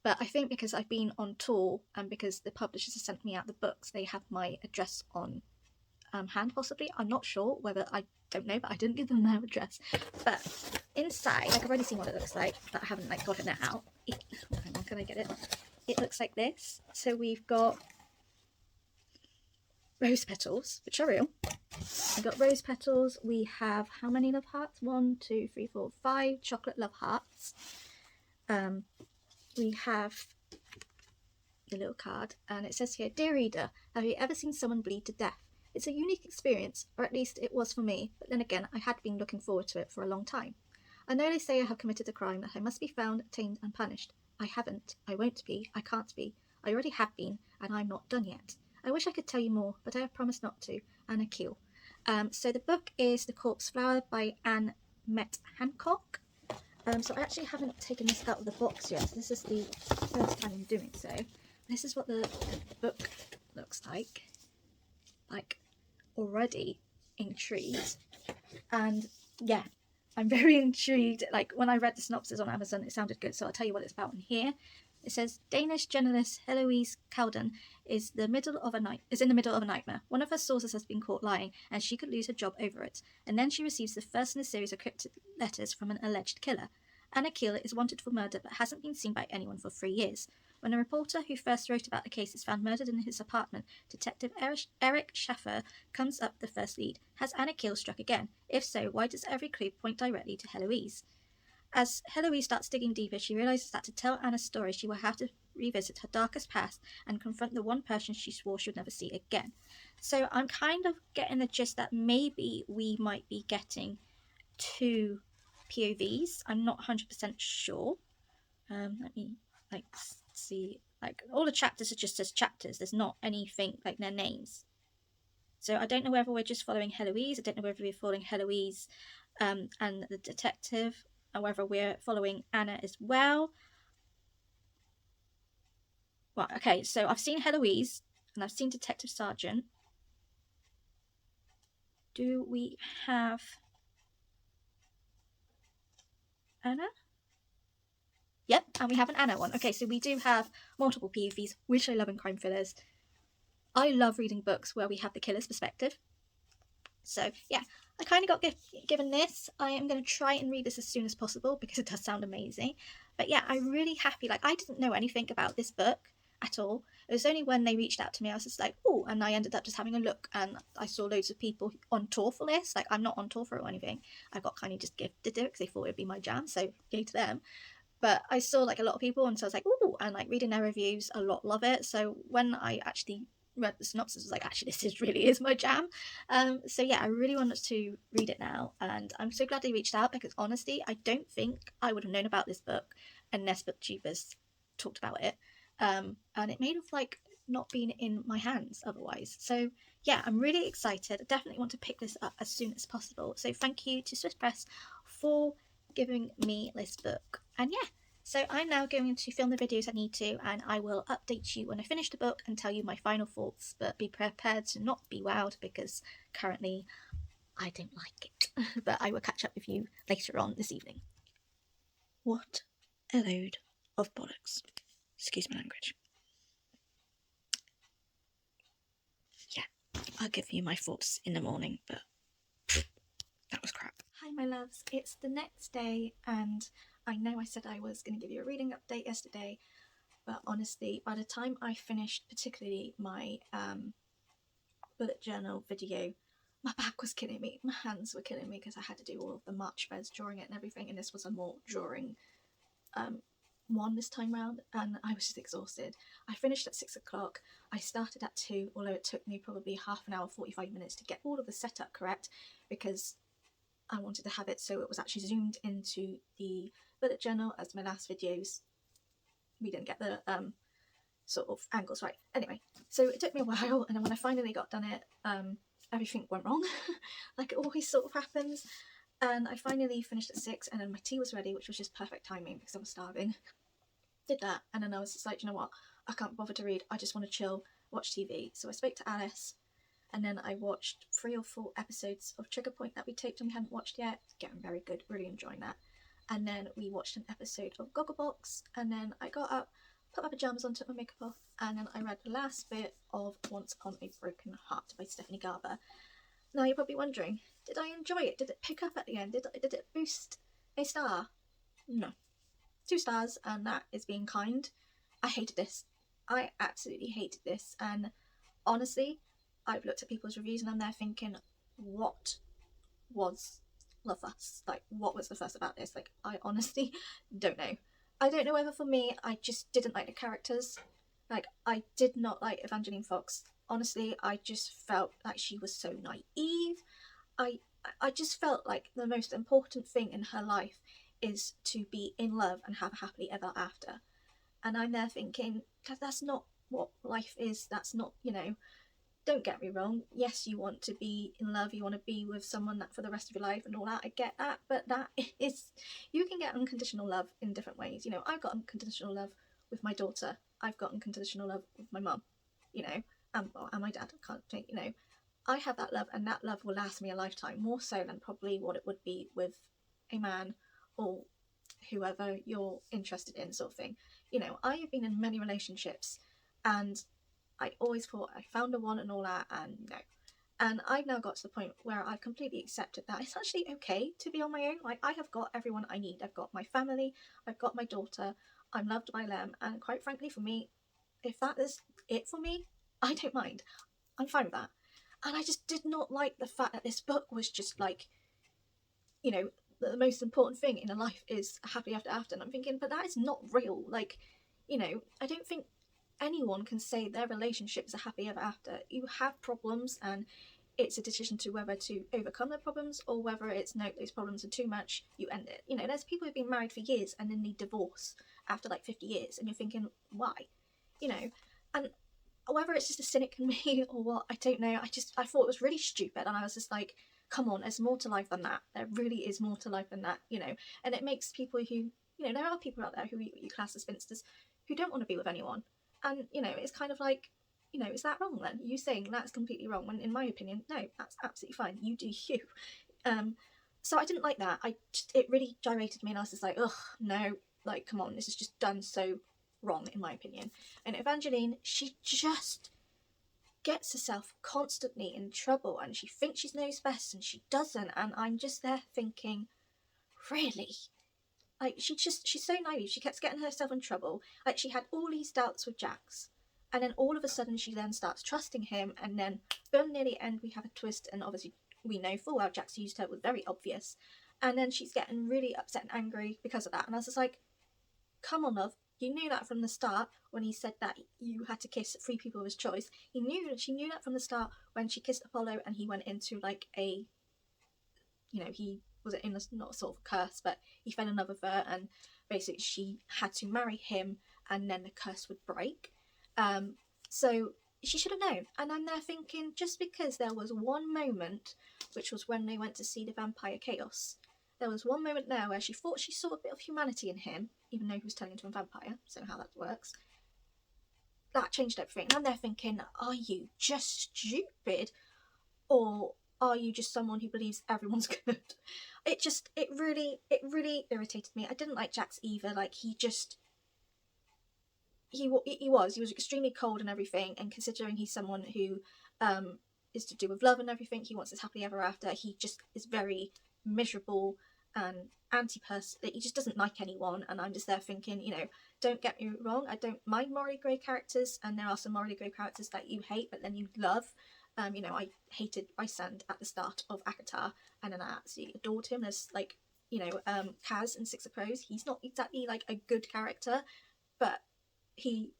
But I think because I've been on tour, and because the publishers have sent me out the books, they have my address on hand, possibly. I'm not sure whether, I don't know, but I didn't give them their address. But inside, like, I've already seen what it looks like, but I haven't like gotten it out. Hang on, can I get it? It looks like this. So we've got rose petals, which are real. We've got rose petals. We have how many love hearts? 1, 2, 3, 4, 5 chocolate love hearts. We have the little card, and it says here, "Dear reader, have you ever seen someone bleed to death? It's a unique experience, or at least it was for me, but then again, I had been looking forward to it for a long time. I know they say I have committed a crime, that I must be found, tamed, and punished. I haven't. I won't be. I can't be. I already have been, and I'm not done yet. I wish I could tell you more, but I have promised not to. Anna Keel." So the book is The Corpse Flower by Anne Met Hancock. So I actually haven't taken this out of the box yet. This is the first time I'm doing so. This is what the book looks like already intrigued. And yeah, I'm very intrigued. Like, when I read the synopsis on Amazon, it sounded good, so I'll tell you what it's about in here. It says, Danish journalist Heloise Cowden is in the middle of a nightmare. One of her sources has been caught lying, and she could lose her job over it. And then she receives the first in a series of cryptic letters from an alleged killer. Anna Keel is wanted for murder, but hasn't been seen by anyone for 3 years. When a reporter who first wrote about the case is found murdered in his apartment, Detective Eric Schaffer comes up the first lead. Has Anna Keel struck again? If so, why does every clue point directly to Heloise? As Heloise starts digging deeper, she realises that to tell Anna's story, she will have to revisit her darkest past and confront the one person she swore she would never see again. So I'm kind of getting the gist that maybe we might be getting 2 POVs. I'm not 100% sure. Let me see. All the chapters are just as chapters. There's not anything like their names. So I don't know whether we're just following Heloise. I don't know whether we're following Heloise and the detective, or whether we're following Anna as well. Well, okay, so I've seen Heloise and I've seen Detective Sergeant. Do we have Anna? Yep, and we have an Anna one. Okay, so we do have multiple POVs, which I love in crime thrillers. I love reading books where we have the killer's perspective. So yeah, I kind of got given this. I am going to try and read this as soon as possible because it does sound amazing. But yeah, I'm really happy. Like, I didn't know anything about this book at all. It was only when they reached out to me, I was just like, oh, and I ended up just having a look, and I saw loads of people on tour for this. Like, I'm not on tour for it or anything. I got kind of just gifted it because they thought it would be my jam, so yay to them. But I saw like a lot of people, and so I was like, ooh, and like reading their reviews, a lot love it. So when I actually read the synopsis, I was like, actually, this really is my jam. So yeah, I really wanted to read it now, and I'm so glad they reached out, because honestly, I don't think I would have known about this book unless booktubers talked about it. And it may have like not been in my hands otherwise. So yeah, I'm really excited. I definitely want to pick this up as soon as possible. So thank you to Swiss Press for giving me this book. And yeah, so I'm now going to film the videos I need to, and I will update you when I finish the book and tell you my final thoughts, but be prepared to not be wowed, because currently I don't like it. But I will catch up with you later on this evening. What a load of bollocks. Excuse my language. Yeah, I'll give you my thoughts in the morning, but that was crap. Hi my loves, it's the next day, and I know I said I was going to give you a reading update yesterday, but honestly, by the time I finished particularly my bullet journal video, my back was killing me, my hands were killing me, because I had to do all of the march threads, drawing it and everything, and this was a more drawing one this time round, and I was just exhausted. I finished at 6 o'clock, I started at 2, although it took me probably half an hour, 45 minutes to get all of the setup correct, because I wanted to have it so it was actually zoomed into the bullet journal, as my last videos we didn't get the sort of angles right. Anyway, so it took me a while, and then when I finally got done it, everything went wrong, like it always sort of happens. And I finally finished at 6, and then my tea was ready, which was just perfect timing because I was starving. Did that, and then I was just like, you know what, I can't bother to read, I just want to chill, watch TV. So I spoke to Alice, and then I watched 3 or 4 episodes of Trigger Point that we taped and we hadn't watched yet. Getting very good, really enjoying that. And then we watched an episode of Gogglebox, and then I got up, put my pyjamas on, took my makeup off, and then I read the last bit of Once Upon a Broken Heart by Stephanie Garber. Now you're probably wondering, did I enjoy it? Did it pick up at the end? Did it boost a star? No. 2 stars, and that is being kind. I hated this. I absolutely hated this, and honestly, I've looked at people's reviews and I'm there thinking, what was the fuss? Like, what was the fuss about this? Like, I honestly don't know. I don't know whether for me, I just didn't like the characters. Like, I did not like Evangeline Fox. Honestly, I just felt like she was so naive. I just felt like the most important thing in her life is to be in love and have a happily ever after. And I'm there thinking, that's not what life is. That's not, don't get me wrong. Yes, you want to be in love. You want to be with someone that for the rest of your life and all that. I get that. But that is, you can get unconditional love in different ways. I've got unconditional love with my daughter. I've got unconditional love with my mum, and my dad. I can't think, I have that love, and that love will last me a lifetime, more so than probably what it would be with a man or whoever you're interested in, sort of thing. I have been in many relationships, and I always thought I found the one and all that, and no. And I've now got to the point where I've completely accepted that it's actually okay to be on my own. Like, I have got everyone I need. I've got my family, I've got my daughter, I'm loved by them, and quite frankly, for me, if that is it for me, I don't mind. I'm fine with that. And I just did not like the fact that this book was just like, the most important thing in a life is happily ever after. And I'm thinking, but that is not real. Like, I don't think anyone can say their relationship is a happy ever after. You have problems, and it's a decision to whether to overcome the problems or whether it's no, those problems are too much, you end it. There's people who've been married for years and then they divorce after like 50 years, and you're thinking, why? And whether it's just a cynic in me or what, I don't know. I thought it was really stupid, and I was just like, come on, there's more to life than that. There really is more to life than that, and it makes people who, there are people out there who you class as spinsters who don't want to be with anyone. And, it's kind of like, is that wrong then? You saying that's completely wrong, when in my opinion, no, that's absolutely fine. You do you. So I didn't like that. It really gyrated me, and I was just like, ugh, no, like, come on, this is just done so wrong, in my opinion. And Evangeline, she just gets herself constantly in trouble, and she thinks she knows best, and she doesn't. And I'm just there thinking, really? Like, she's so naive. She kept getting herself in trouble. Like, she had all these doubts with Jax, and then all of a sudden she then starts trusting him, and then boom, near the end we have a twist, and obviously we know full well Jax used her, was very obvious. And then she's getting really upset and angry because of that. And I was just like, come on, love. You knew that from the start when he said that you had to kiss 3 people of his choice. She knew that from the start when she kissed Apollo and he went into like a, he was in a, not a sort of curse, but he fell in love with her, and basically she had to marry him, and then the curse would break. So she should have known. And I'm there thinking, just because there was one moment, which was when they went to see the vampire chaos, there was one moment there where she thought she saw a bit of humanity in him, even though he was turning into a vampire, so how that works. That changed everything. And I'm there thinking, are you just stupid? Or are you just someone who believes everyone's good? It really irritated me. I didn't like Jax either. Like, he was extremely cold and everything, and considering he's someone who is to do with love and everything, he wants this happily ever after, he just is very miserable and anti-person. He just doesn't like anyone, and I'm just there thinking, don't get me wrong, I don't mind morally grey characters, and there are some morally grey characters that you hate but then you love. I hated Rysand at the start of Akatar, and then I absolutely adored him. There's like, Kaz in Six of Crows. He's not exactly like a good character, but he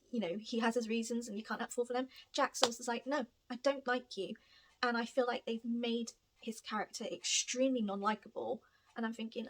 has his reasons, and you can't fall for them. Jax was like, no, I don't like you, and I feel like they've made his character extremely non-likable. And I'm thinking,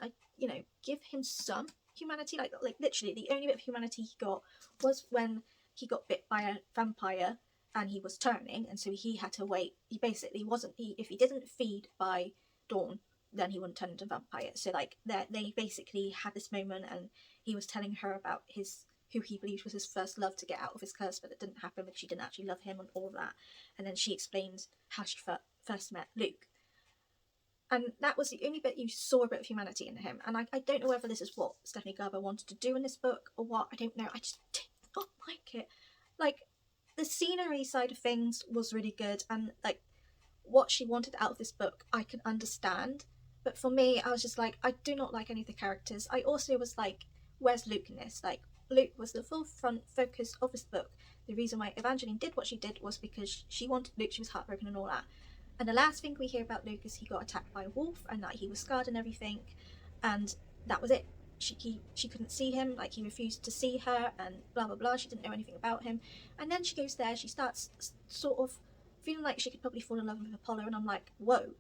give him some humanity. Like literally, the only bit of humanity he got was when he got bit by a vampire and he was turning, and so he had to wait. He basically wasn't. If he didn't feed by dawn, then he wouldn't turn into a vampire. So like they basically had this moment, and he was telling her about who he believed was his first love to get out of his curse, but it didn't happen because she didn't actually love him and all of that. And then she explained how she first met Luke. And that was the only bit you saw a bit of humanity in him. And I don't know whether this is what Stephanie Garber wanted to do in this book or what. I don't know. I just did not like it. Like, the scenery side of things was really good, and like what she wanted out of this book I can understand, but for me I was just like, I do not like any of the characters. I also was like, where's Luke in this? Like, Luke was the full front focus of this book. The reason why Evangeline did what she did was because she wanted Luke, she was heartbroken and all that. And the last thing we hear about Luke is he got attacked by a wolf and that he was scarred and everything, and that was it. She couldn't see him, like he refused to see her and blah blah blah. She didn't know anything about him, and then she goes there. She starts sort of feeling like she could probably fall in love with Apollo, and I'm like, whoa!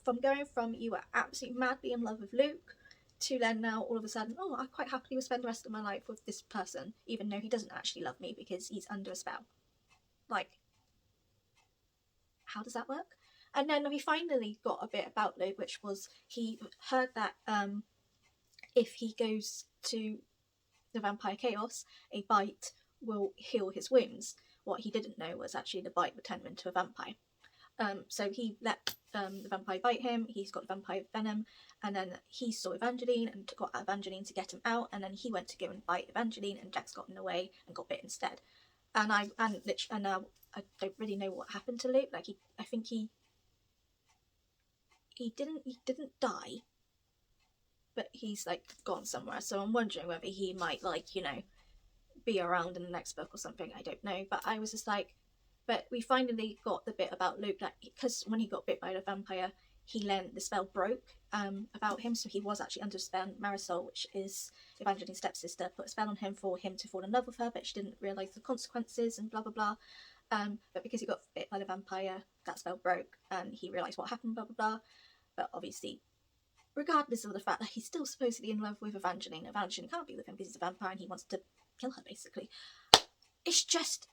From going from you were absolutely madly in love with Luke to then now all of a sudden, oh, I quite happily would spend the rest of my life with this person, even though he doesn't actually love me because he's under a spell. Like, how does that work? And then we finally got a bit about Luke, which was he heard that if he goes to the vampire chaos, a bite will heal his wounds. What he didn't know was actually the bite would turn him into a vampire. So he let the vampire bite him. He's got vampire venom, and then he saw Evangeline and got Evangeline to get him out. And then he went to go and bite Evangeline, and Jax got in the way and got bit instead. And now I don't really know what happened to Luke. Like I think he didn't die, but he's like gone somewhere. So I'm wondering whether he might, like, you know, be around in the next book or something. I don't know. But I was just like, but we finally got the bit about Luke, like, because when he got bit by the vampire, the spell broke about him, so he was actually under a spell. Marisol, which is Evangeline's stepsister, put a spell on him for him to fall in love with her, but she didn't realise the consequences and blah blah blah. But because he got bit by the vampire, that spell broke and he realised what happened, blah blah blah. But obviously, regardless of the fact that he's still supposedly in love with Evangeline can't be with him because he's a vampire and he wants to kill her, basically. It's just,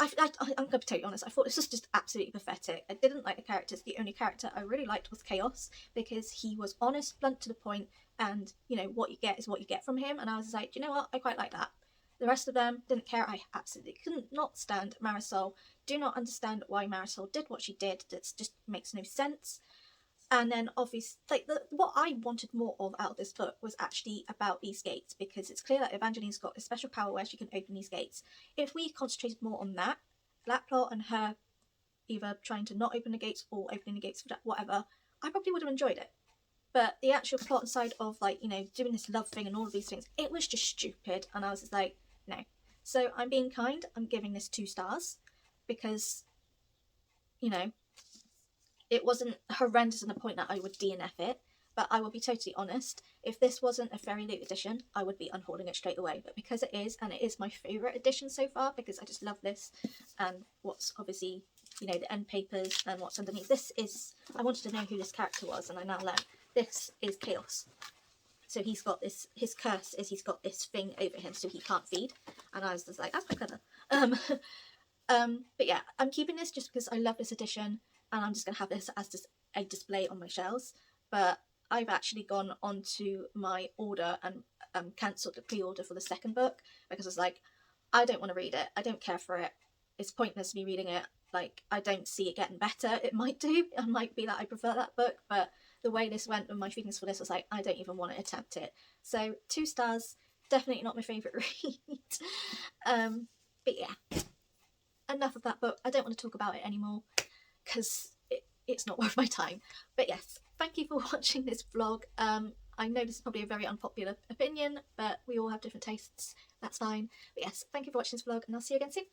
I'm going to be totally honest, I thought this was just absolutely pathetic. I didn't like the characters. The only character I really liked was Chaos, because he was honest, blunt to the point, and, you know, what you get is what you get from him. And I was like, you know what, I quite like that. The rest of them didn't care. I absolutely could not stand Marisol. Do not understand why Marisol did what she did. That just makes no sense. And then obviously, like, what I wanted more of out of this book was actually about these gates, because it's clear that Evangeline's got a special power where she can open these gates. If we concentrated more on that plot and her either trying to not open the gates or opening the gates, whatever, I probably would have enjoyed it. But the actual plot side of, like, you know, doing this love thing and all of these things, it was just stupid, and I was just like, no. So I'm being kind. I'm giving this 2 stars because, you know, it wasn't horrendous to the point that I would DNF it, but I will be totally honest, if this wasn't a Fairyloot edition, I would be unhauling it straight away. But because it is, and it is my favourite edition so far, because I just love this, and what's obviously, you know, the end papers and what's underneath. This is, I wanted to know who this character was, and I now learned this is Chaos. So he's got this, his curse is he's got this thing over him so he can't feed, and I was just like, that's quite clever. But yeah, I'm keeping this just because I love this edition, and I'm just going to have this as just a display on my shelves. But I've actually gone onto my order and cancelled the pre-order for the second book, because I was like, I don't want to read it. I don't care for it. It's pointless me reading it. Like, I don't see it getting better. It might do. It might be that I prefer that book, but the way this went and my feelings for this was like, I don't even want to attempt it. So 2 stars, definitely not my favourite read. But yeah, enough of that book. I don't want to talk about it anymore because it's not worth my time. But yes, thank you for watching this vlog. I know this is probably a very unpopular opinion, but we all have different tastes. That's fine. But yes, thank you for watching this vlog, and I'll see you again soon.